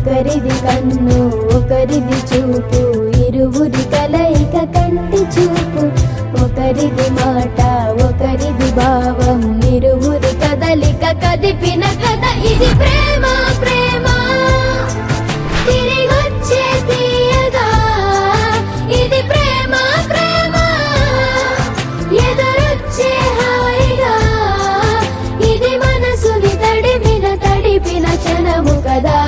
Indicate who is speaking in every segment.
Speaker 1: ఒకరిది కన్ను ఒకరిది చూపు, ఇరువురి కలయిక కంటి చూపు. ఒకరిది మాట ఒకరిది భావం, ఇరువురి కదలిక కదిపిన కథ ఇది ప్రేమ. ప్రేమ తిరిగొచ్చే తీయగా ఇది ప్రేమ. ప్రేమ ఎదురొచ్చే హాయిగా ఇది మనసుని తడిపిన క్షణము కదా.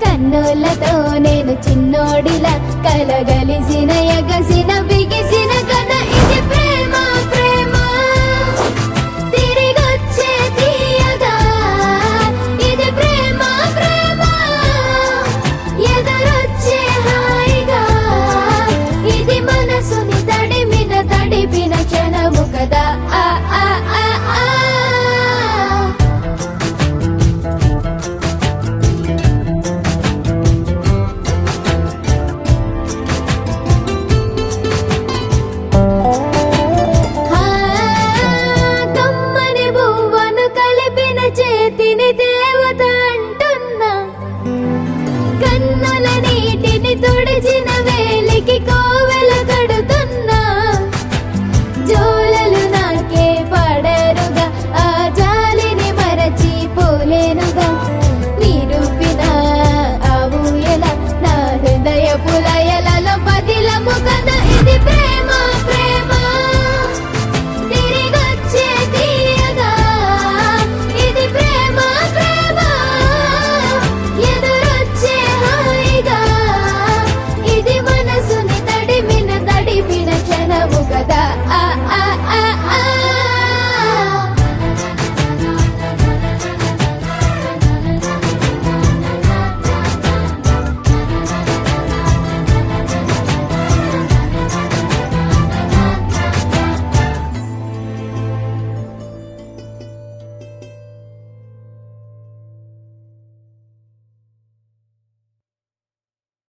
Speaker 1: కన్నులతో నేను చిన్నోడిలా కలగలిసిన ఎగసిన బిగిసిన కథ ఇది ప్రేమ. ప్రేమ తిరిగొచ్చే తీయగా ఇది ప్రేమ. ప్రేమ ఎదురొచ్చే హాయిగా ఇది మనసుని తడిపిన క్షణము కదా. ఆ ఆ ఆ ఆ దేవత అంటున్నా, కన్నుల నీటిని తుడిచిన